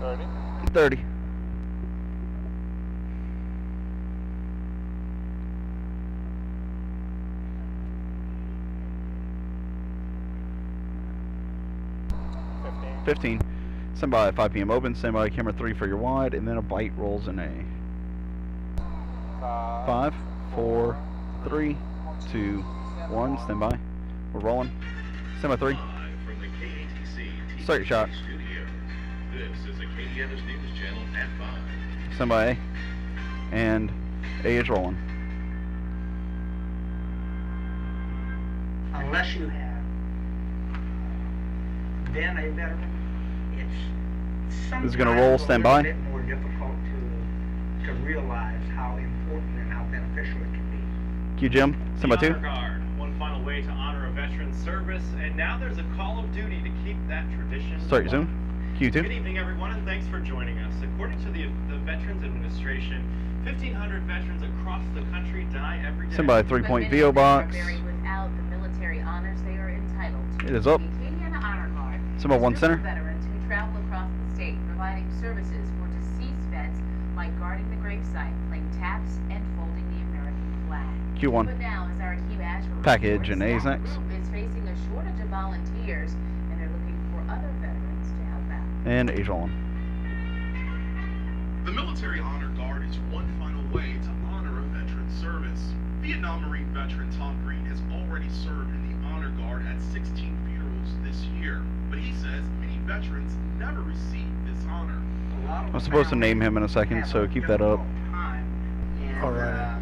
30. $15. Stand by at 5 p.m. open. Stand by camera 3 for your wide, and then a bite rolls in a 5, 4, 3, 2, 1. Stand by. We're rolling. Stand by 3. From the KATC Start your shot. Studio. This is the Acadiana's News Channel at 5. Stand by A. And A is rolling. Unless you have been a veteran, it's sometimes This is gonna roll. Stand by. a little bit more difficult to realize how important and how beneficial it can be. Q Jim. Stand by 2. Honor Guard, one final way to honor a veteran's service, and now there's a call of duty to keep that tradition Start your alive. zoom. Good Q2. evening, everyone, and thanks for joining us. According to the Veterans Administration, 1,500 veterans across the country die every day. Stand by 3-point VO box. Without the military honors they are entitled to. It is up. The Acadiana Honor Guard Stand by 1 center. veterans who travel across the state, providing services for deceased vets like guarding the gravesite, playing taps, and folding the American flag. Q1. But now, as our Akeem Ashford Package reports, and A's that next. group is facing a shortage of volunteers, and they're looking for other veterans to help out. And A's rolling. The Military Honor Guard is one final way to honor a veteran's service. Vietnam Marine veteran Tom Green has already served in the Honor Guard at 16 funerals this year, but he says many veterans never receive this honor. I'm supposed to name him in a second, so keep that up. Alright.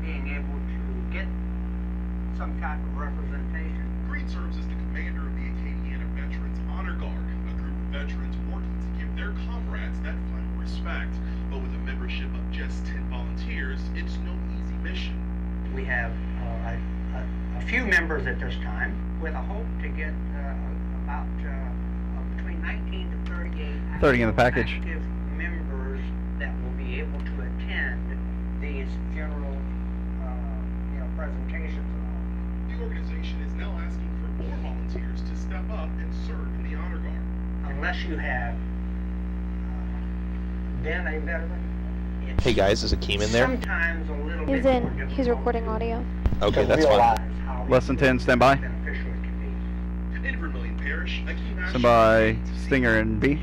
Being able to get some type of representation. Green serves as the commander of the Acadiana Veterans Honor Guard, a group of veterans working to give their comrades that final respect. But with a membership of just 10 volunteers, it's no easy mission. We have a few members at this time, with a hope to get about between 19 to 38 30 in the package. active members that will be able to attend these funeral presentations and all. The organization is now asking for more volunteers to step up and serve in the Honor Guard. Unless you have been a veteran, it's Hey guys, is Akeem in there? sometimes a little He's bit more in. difficult He's recording to- audio. Okay, to that's fine. realize how Less than 10, stand by. beneficial it can be. In Vermilion Parish, Akeem Stand by Stinger and B.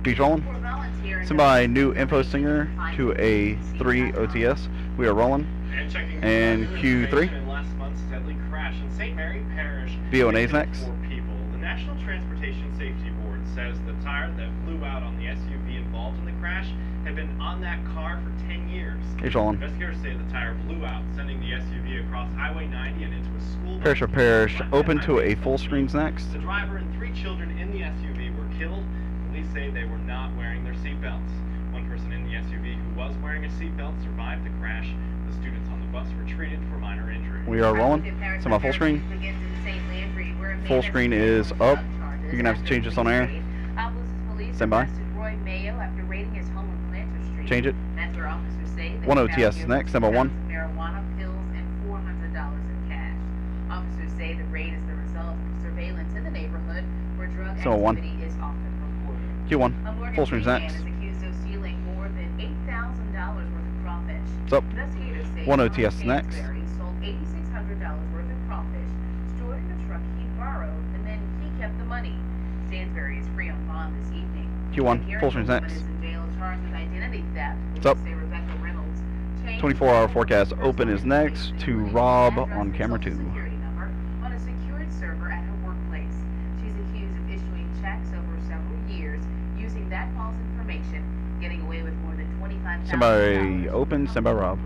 B's rolling. For volunteering, Stand by new info Stinger to a 3 OTS. We are rolling. And checking And new Q3. information in last month's deadly crash in St. Mary Parish. VO and A's killed next. 4 people. The National Transportation Safety Board says the tire that blew out on the SUV involved in the crash had been on that car for 10 years. A's rolling. Investigators say the tire blew out, sending the SUV across Highway 90 and into a school bus. Parish or Parish. Open to a full screens next. The driver and 3 children in the SUV were killed. Police say they were not wearing their seatbelts. One person in the SUV who was wearing a seatbelt survived the crash. The students on the bus were treated for minor injuries. We are rolling. Stand by full screen. Full screen is up. You're gonna have to change this on air. Stand by. Roy Mayo after raiding his home in Planter Street. Change it. That's where officers say they 1 found OTS is next. Stand by 1. marijuana, pills, and $400 in cash. Officers say the raid is the result of surveillance in the neighborhood where drug Stand by 1. activity is often reported. Q1. A Morgan Full screen's Freeman next. is accused of stealing more than $8,000 worth of crawfish. It's up. Investigators say 1 Ron OTS next. Stansberry sold $8,600 worth of crawfish, stored in a truck he borrowed, and then he kept the money. Stansberry is free on bond this evening. Q1. The Full screen's woman next. is in jail charged with identity theft. It's up. Police say Rebecca Reynolds changed 24-hour her forecast personal open is next to information, Rob address, on and camera social 2. security number on a secured server at her workplace. She's accused of issuing checks over several years using that false information, getting away with more than $25,000. Stand by open. Stand by Rob.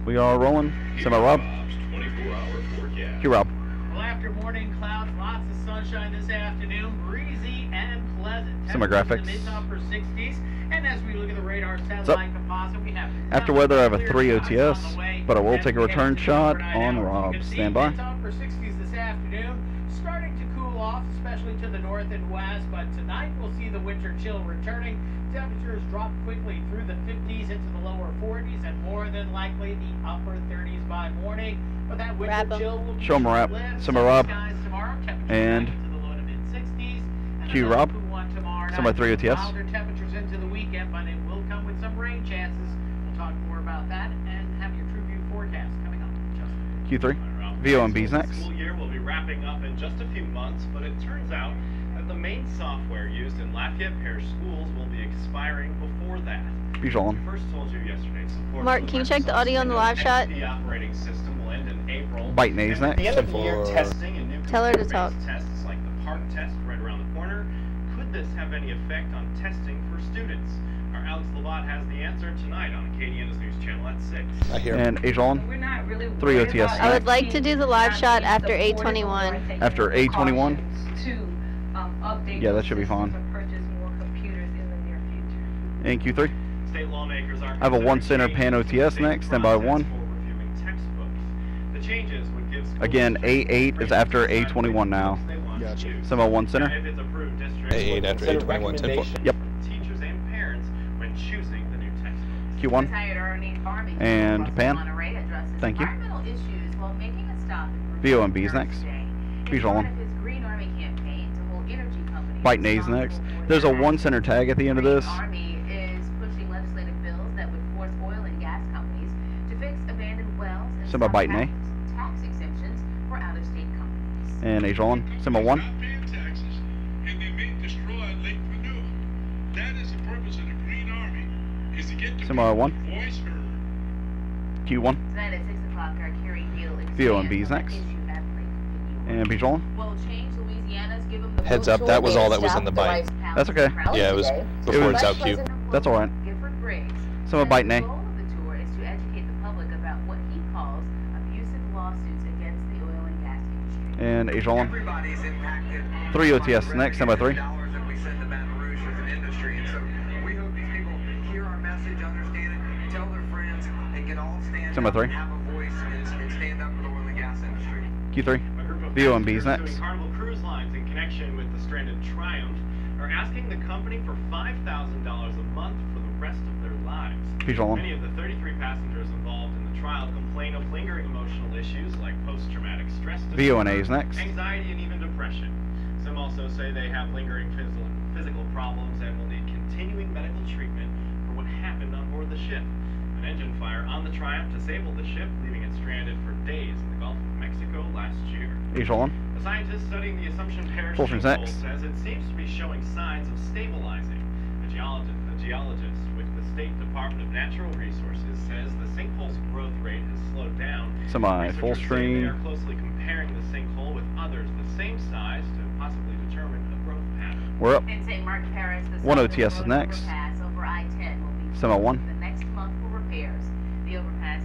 We are rolling. Stand by Rob. 24-hour forecast. Q Rob. Well, after morning clouds, lots of sunshine this afternoon, breezy and pleasant. Some of my graphics. Temperatures in the mid-to-upper 60s. And as we look at the radar up? satellite composite, we have After weather, I have a 3 clear skies OTS, on the way but I will as take a we head return into the shot overnight on hours. Rob. You can see Stand by. mid-to-upper 60s this afternoon, starting to cool off, especially to the north and west. But tonight we'll see the winter chill returning. Temperatures drop quickly through the 50s into the lower 40s, and more than likely the upper 30s by morning. But that winter Grab 'em. chill will be Show 'em, Rob. short-lived. Some of Rob. Skies tomorrow, temperatures And back into the low to mid 60s. And Q another Rob. cool one tomorrow. Tomorrow Stand by night, 3 OTS. milder temperatures into the weekend, but it will come with some rain chances. We'll talk more about that and have your true view forecast coming up. Justin. Q3. VOMB's next. The school year will be wrapping up in just a few months, but it turns out that the main software used in Lafayette Parish schools will be expiring before that. Visual on. We first told you yesterday, support Mark, for the can you check the Microsoft audio on the Windows live shot? XP operating system will end in April. Bite Nays And at the next. end of the year, testing and new Tell her to computer-based talk. tests like the PARC test right around the corner. Could this have any effect on testing for students? Our Alex Labat has the answer tonight on Acadiana's News Channel at 6. I hear. And Age on. We're not really 3 worried OTS. about I would it. like to do the live shot after Supportive of 8:21. taking After 8:21? precautions to update Yeah, that those should be systems fine. and purchase more computers in the near future. And Q3. State lawmakers are I have a 1 center pan OTS next. Stand by 1. for reviewing textbooks. The changes would give schools Again, A8 is after decide which A21 now. textbooks they want to Gotcha. use. Stand by 1 center. If it's approved, districts A8 will after consider A21, 10 recommendations Yep. from teachers and parents when choosing the new textbooks. Q1. Retired Army And Russell Pan. Monterey addresses Thank you. environmental issues while making a stop in VOMB's Virginia next. Thursday. In Visual part on. of his Green Army campaign to hold energy companies Bite Nays responsible next. for There's a their 1 center tag at the end of Green this. Army is pushing legislative bills that would force oil and gas companies to fix abandoned wells and Stand by stop Bite Nay. tax exemptions for out-of-state companies. And Age on. Stand by 1. Not paying taxes, and they may destroy Lake Manure. That is the purpose of the Green Army, is to get the Semi one. voice heard. Q1. Tonight at 6 o'clock, our Kerry Deal VOMB's next. And Visual on. Will change Louisiana's give 'em the Heads vote up, that was short all that was stop in the the bite. White That's House okay. rally Yeah, it was today. before it's Vice out Q. President That's all right. Gifford Briggs Some of said Bite the Nay. goal of the tour is to educate the public about what he calls abusive lawsuits against the oil and gas industry. And Age on. Everybody's impacted. 3 OTS next. Stand by 3. Dollars that we send to Baton Rouge as an industry, and so we hope these people hear our message, understand it, tell their friends, and can all stand Stand by up 3. and have a voice and stand up for the oil and gas industry. Q3. A group of VOMB's passengers next. suing Carnival Cruise Lines in connection with the stranded Triumph are asking the company for $5,000 a month for the rest of their lives. Visual on. Many of the 33 passengers involved in the trial complain of lingering emotional issues like post-traumatic stress VONA's disorder, next. anxiety, and even depression. Some also say they have lingering physical problems and will need continuing medical treatment for what happened on board the ship. An engine fire on the Triumph disabled the ship, leaving it stranded for days in the Gulf of Mexico last year. Age on. A scientist studying the Assumption Parish Full screen sinkhole next. says it seems to be showing signs of stabilizing. A geologist with the State Department of Natural Resources says the sinkhole's growth rate has slowed down. Semi full Researchers say they screen. are closely comparing the sinkhole with others the same size to possibly determine a growth pattern. We're up. In St. Mark Parish, the 1 Southern OTS is Road next. overpass over I-10 will be Semi closed 1. the next month for repairs. The overpass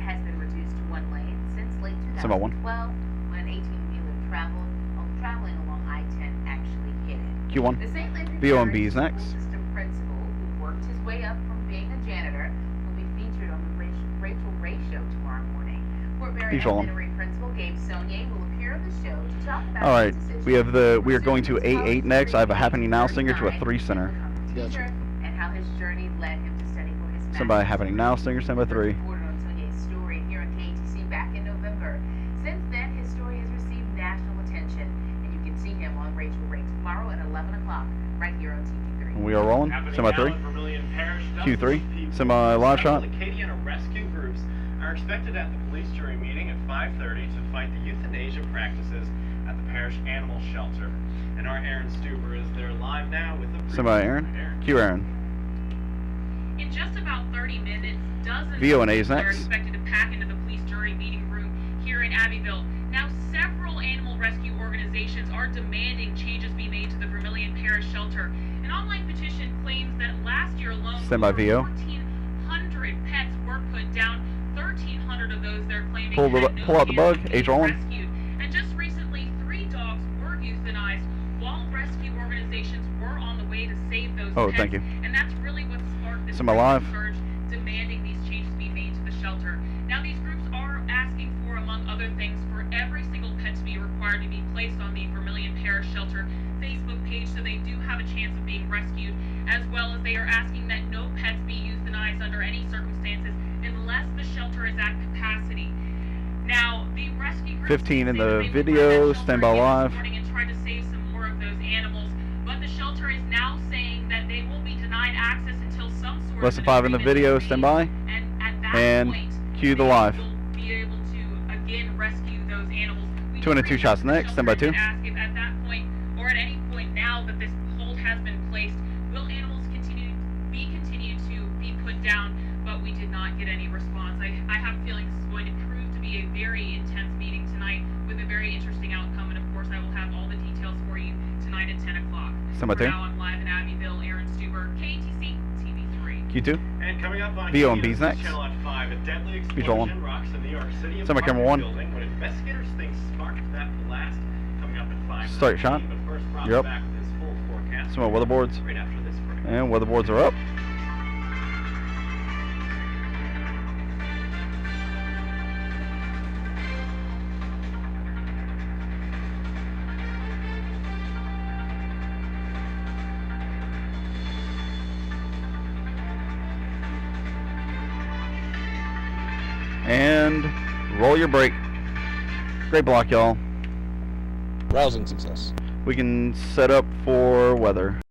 has been reduced to 1 lane since late Semi 1. 2012 when an 18-wheeler traveling along I-10 actually hit it. Q1. The St. Landry VOMB's Parish next. School System principal who worked his way up from being a janitor will be featured on the Rachel Ray Show tomorrow morning. Fort Mary Visual on. Elementary Principal Gabe Sonier will appear on the show to talk about All right. his decision We are going to A8 next. I have a Happening Now singer to a 3 center. Gotcha. And how his journey led him to study for his Stand by master's Happening degree. Now singer. Stand by 3. Reported on Sonier's story here on KATC back in November. Since then, his story has received national attention, and you can see him on Rachel Ray tomorrow at 11 o'clock, right here on TV3. We are rolling. Happening Semi now 3. in Vermilion Parish, Q3. dozens of people Semi from live several shot. Acadiana rescue groups are expected at the police jury meeting at 5:30 to fight the euthanasia practices at the parish animal shelter. And our Aaron Stuber is there live now with the Semi Aaron. Q Aaron. In just about 30 minutes, dozens VONA's of people are next. expected to pack into the police jury meeting room here in Abbeville. Now, several animal rescue organizations are demanding changes be made to the Vermilion Parish shelter. An online petition claims that last year alone, Stand by over VO. 1,400 pets were put down. 1,300 of those they're claiming Pull had no out the chance bug. of Age being on. rescued. And just recently, 3 dogs were euthanized while rescue organizations were on the way to save those Oh, pets. thank you. And that's really what sparked this Am I live? surge demanding these changes be made to the shelter. Now, these groups are asking for, among other things, for every single pet to be required to be placed on the Vermilion Parish Shelter Facebook page so they do have a chance of being rescued, as well as they are asking that no pets be euthanized under any circumstances unless the shelter is at capacity. Now, the rescue groups 15 in say that the they video. will try that Stand by shelter again live. this morning and try to save some more of those animals, but the shelter is now saying for Less than 5 in the video, stand by. And at that And point, cue the live. you'll be able to again rescue those animals. We 202 just shots reached out to next, the stand by shelter 2. and ask if at that point, or at any point now that this hold has been placed, will animals continue to be put down? But we did not get any response. I have a feeling this is going to prove to be a very intense meeting tonight with a very interesting outcome, and of course I will have all the details for you tonight at 10 o'clock. Stand by 2. Now I'm live in Abbeville. Aaron Stuber, KATC TV3. Q2. And coming up on VO and KATC B's next. Channel at 5, a deadly Visual one. explosion rocks the New York City Stand by camera 1. building when investigators think sparked that blast. Coming up at 5. Start shot. But first, Rob's You're up. back with his full forecast. Some more weather boards. Right after this break. And weather boards are up. And roll your brake. Great block, y'all. Rousing success. We can set up for weather.